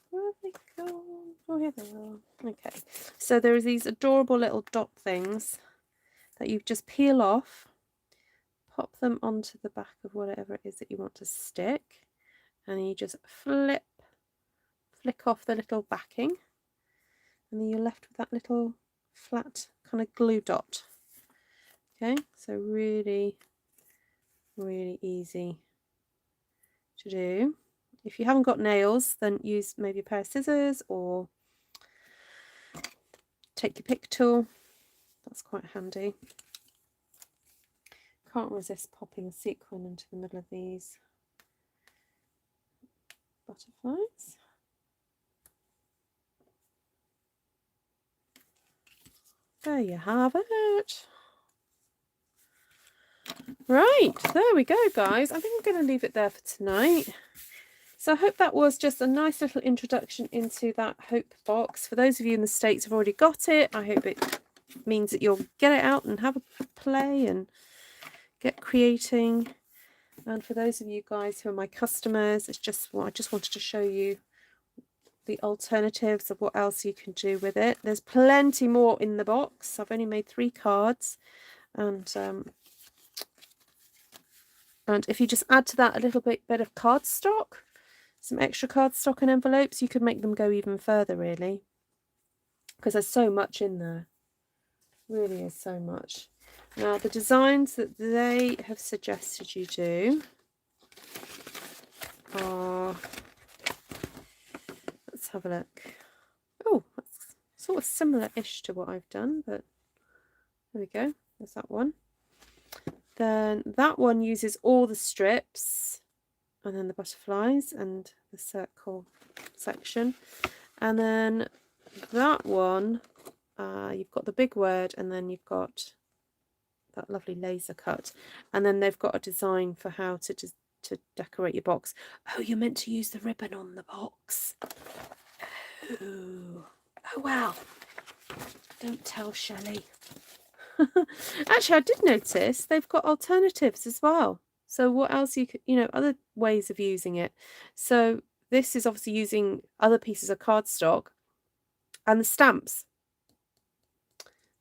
Where have they gone? Oh, here they are. Okay, so there are these adorable little dot things that you just peel off, pop them onto the back of whatever it is that you want to stick, and then you just flick off the little backing, and then you're left with that little flat kind of glue dot. Okay, so really, really easy to do. If you haven't got nails, then use maybe a pair of scissors or take your pick tool. That's quite handy. Can't resist popping a sequin into the middle of these butterflies. There you have it. Right, there we go, guys. I think I'm going to leave it there for tonight. So I hope that was just a nice little introduction into that Hope box. For those of you in the States who've already got it, I hope it means that you'll get it out and have a play and get creating. And for those of you guys who are my customers, it's just, well, I just wanted to show you the alternatives of what else you can do with it. There's plenty more in the box. I've only made 3 cards, and if you just add to that a little bit of cardstock, some extra cardstock and envelopes, you could make them go even further, really, because there's so much in there. Really is so much. Now, the designs that they have suggested you do are, let's have a look. Oh, that's sort of similar-ish to what I've done, but there we go. There's that one. Then that one uses all the strips, and then the butterflies and the circle section. And then that one, you've got the big word, and then you've got that lovely laser cut. And then they've got a design for how to decorate your box. Oh, you're meant to use the ribbon on the box. Oh wow. Don't tell Shelley. Actually, I did notice they've got alternatives as well. So what else you could, other ways of using it. So this is obviously using other pieces of cardstock and the stamps.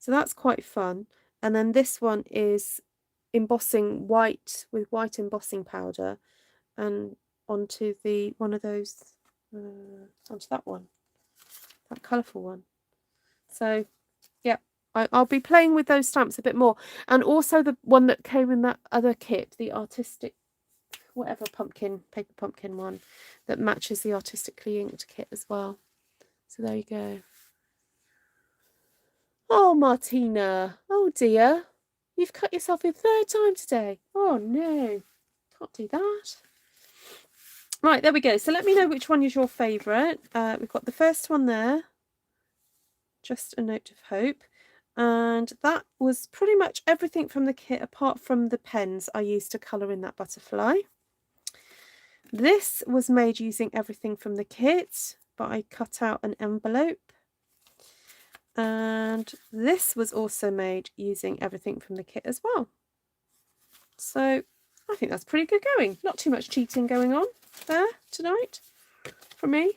So that's quite fun. And then this one is embossing white with white embossing powder and onto one of those, onto that one, that colourful one. So yeah, I'll be playing with those stamps a bit more. And also the one that came in that other kit, the artistic, whatever paper pumpkin one that matches the artistically inked kit as well. So there you go. Oh, Martina. Oh, dear. You've cut yourself a 3rd time today. Oh, no. Can't do that. Right, there we go. So let me know which one is your favourite. We've got the first one there. Just a Note of Hope. And that was pretty much everything from the kit apart from the pens I used to colour in that butterfly. This was made using everything from the kit, but I cut out an envelope. And this was also made using everything from the kit as well. So I think that's pretty good going. Not too much cheating going on there tonight for me.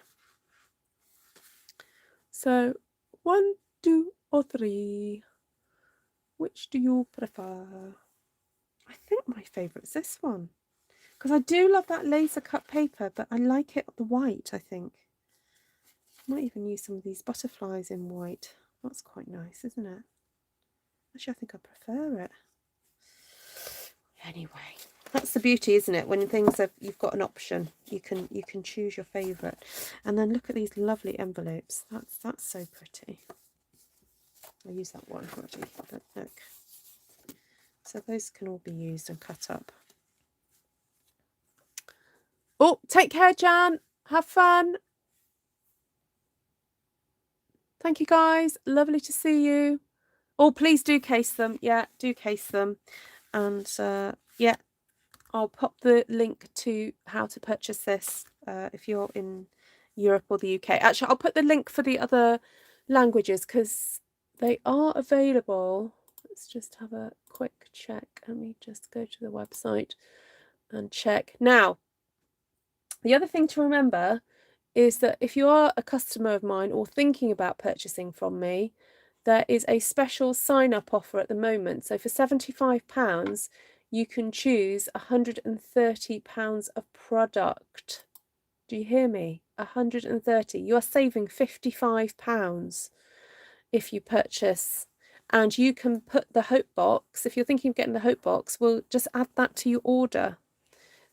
So 1, 2 or 3. Which do you prefer? I think my favourite is this one, because I do love that laser cut paper, but I like it the white, I think. Might even use some of these butterflies in white. That's quite nice, isn't it? Actually, I think I prefer it. Anyway, that's the beauty, isn't it? When things have, you've got an option, you can choose your favourite. And then look at these lovely envelopes. That's so pretty. I use that one already, but look. So those can all be used and cut up. Oh, take care, Jan. Have fun. Thank you, guys. Lovely to see you. Oh, please do case them. Yeah, do case them. And yeah, I'll pop the link to how to purchase this if you're in Europe or the UK. Actually, I'll put the link for the other languages because they are available. Let's just have a quick check. Let me just go to the website and check. Now, the other thing to remember is that if you are a customer of mine or thinking about purchasing from me, there is a special sign-up offer at the moment. So for £75, you can choose £130 of product. Do you hear me? 130. You are saving £55 if you purchase. And you can put the Hope Box, if you're thinking of getting the Hope Box, we'll just add that to your order.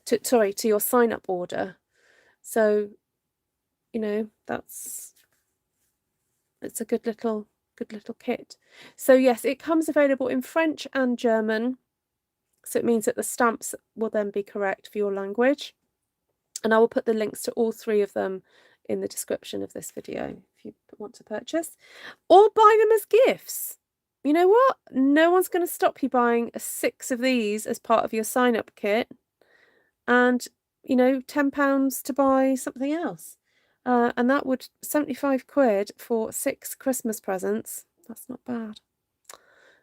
To your sign-up order. So, it's a good little kit. So yes, it comes available in French and German. So it means that the stamps will then be correct for your language. And I will put the links to all 3 of them in the description of this video if you want to purchase. Or buy them as gifts. You know what? No one's going to stop you buying 6 of these as part of your sign-up kit. And, £10 to buy something else. And that would, 75 quid for 6 Christmas presents. That's not bad.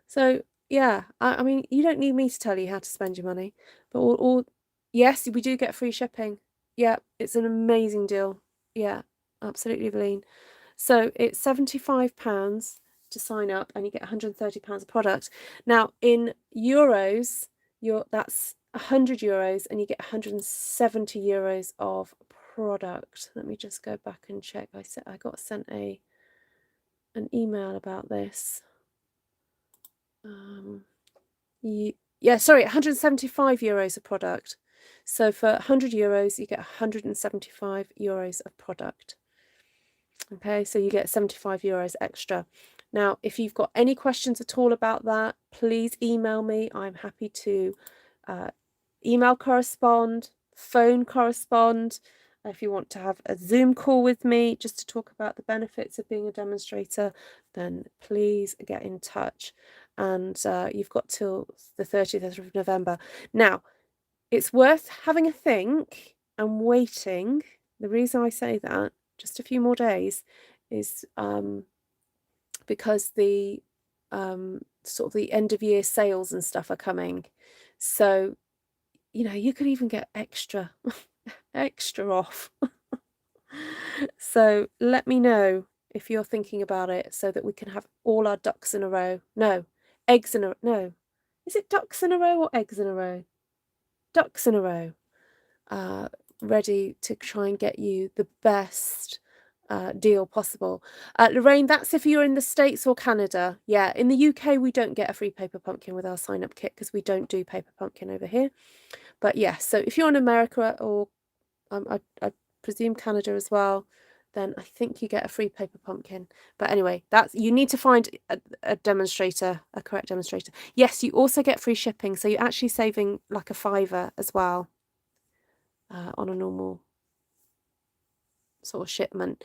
So, yeah, I mean, you don't need me to tell you how to spend your money. But all Yes, we do get free shipping. Yeah, it's an amazing deal. Yeah, absolutely, Evelyn. So it's £75 to sign up, and you get £130 of product. Now in euros, that's €100, and you get €170 of product. Let me just go back and check. I got sent an email about this. Yeah, sorry, €175 of product. So for €100, you get €175 of product. Okay, so you get €75 extra. Now, if you've got any questions at all about that, please email me. I'm happy to email correspond, phone correspond. If you want to have a Zoom call with me just to talk about the benefits of being a demonstrator, then please get in touch. And you've got till the 30th of November. Now, it's worth having a think and waiting. The reason I say that, just a few more days, is because the sort of the end of year sales and stuff are coming. So, you know, you could even get extra off. So let me know if you're thinking about it, so that we can have all our ducks in a row. No, eggs in a no. Is it ducks in a row or eggs in a row? Ducks in a row. Ready to try and get you the best deal possible. Lorraine, that's if you're in the States or Canada. Yeah, in the UK, we don't get a free paper pumpkin with our sign-up kit because we don't do paper pumpkin over here. But yeah, so if you're in America or I presume Canada as well, then I think you get a free paper pumpkin. But anyway, you need to find a demonstrator, a correct demonstrator. Yes, you also get free shipping, so you're actually saving like a £5 as well on a normal sort of shipment.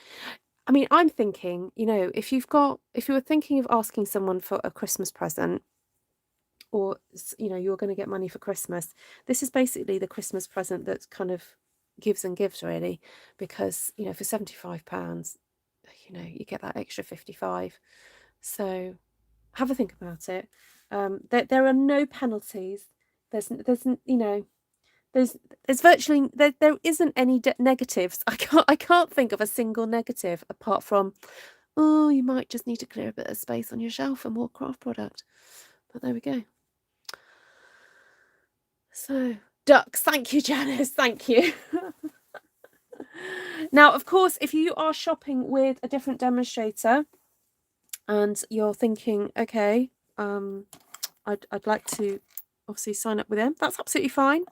I mean, I'm thinking, you know, if you were thinking of asking someone for a Christmas present, or, you know, you're going to get money for Christmas, this is basically the Christmas present that kind of gives and gives, really, because, you know, for £75, you know, you get that extra 55. So have a think about it. There are no penalties. There's you know, there's virtually there isn't any negatives. I can't think of a single negative apart from, oh, you might just need to clear a bit of space on your shelf for more craft product. But there we go. So ducks, thank you, Janice, thank you. Now, of course, if you are shopping with a different demonstrator and you're thinking, okay, I'd like to obviously sign up with them, that's absolutely fine.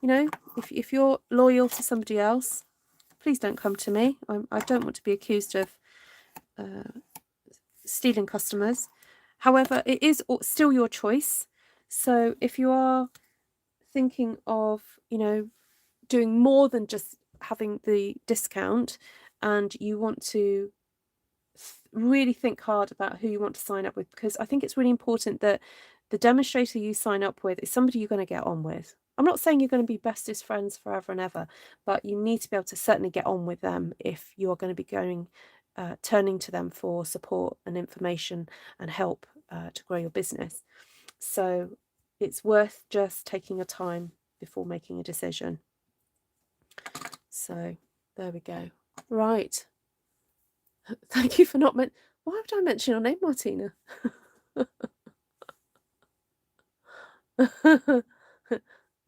You know, if you're loyal to somebody else, please don't come to me. I don't want to be accused of stealing customers. However, it is still your choice. So if you are thinking of, you know, doing more than just having the discount, and you want to really think hard about who you want to sign up with, because I think it's really important that the demonstrator you sign up with is somebody you're going to get on with. I'm not saying you're going to be bestest friends forever and ever, but you need to be able to certainly get on with them if you're going to be turning to them for support and information and help to grow your business. So it's worth just taking your time before making a decision. So there we go. Right. Thank you for not why would I mention your name, Martina?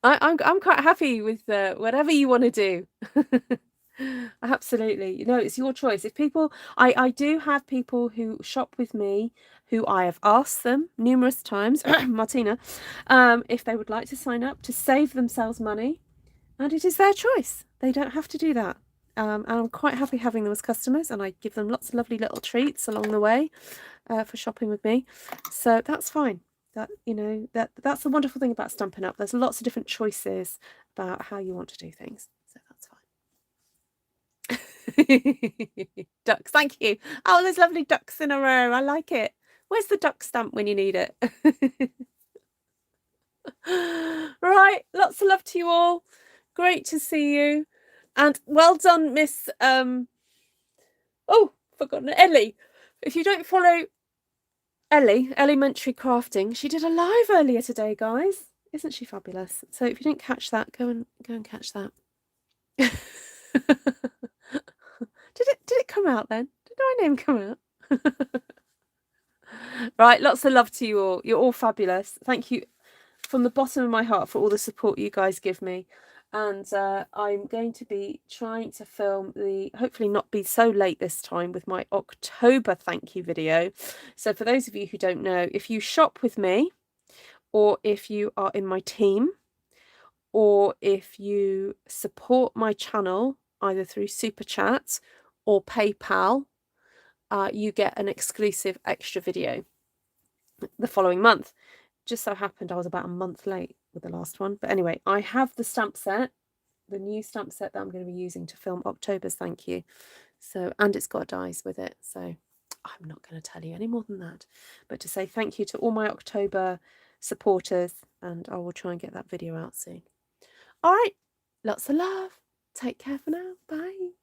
I'm quite happy with whatever you want to do. Absolutely. You know, it's your choice. If people, I do have people who shop with me who I have asked them numerous times, Martina, if they would like to sign up to save themselves money, and it is their choice. They don't have to do that. And I'm quite happy having them as customers, and I give them lots of lovely little treats along the way for shopping with me. So that's fine. That, you know, that's the wonderful thing about Stampin' Up. There's lots of different choices about how you want to do things. So that's fine. Ducks, thank you. Oh, there's lovely ducks in a row. I like it. Where's the duck stamp when you need it? Right, lots of love to you all. Great to see you. And well done, Miss forgotten Ellie. If you don't follow Elementary Crafting, she did a live earlier today, guys. Isn't she fabulous? So if you didn't catch that, go and catch that. Did it come out then? Did my name come out? Right, lots of love to you all. You're all fabulous. Thank you from the bottom of my heart for all the support you guys give me. And I'm going to be trying to film hopefully not be so late this time, with my October thank you video. So for those of you who don't know, if you shop with me, or if you are in my team, or if you support my channel either through Super Chat or PayPal, you get an exclusive extra video the following month. Just so happened I was about a month late with the last one. But anyway, I have the stamp set, the new stamp set that I'm going to be using to film October's thank you. So, and it's got dies with it. So I'm not going to tell you any more than that, but to say thank you to all my October supporters, and I will try and get that video out soon. All right, lots of love. Take care for now. Bye.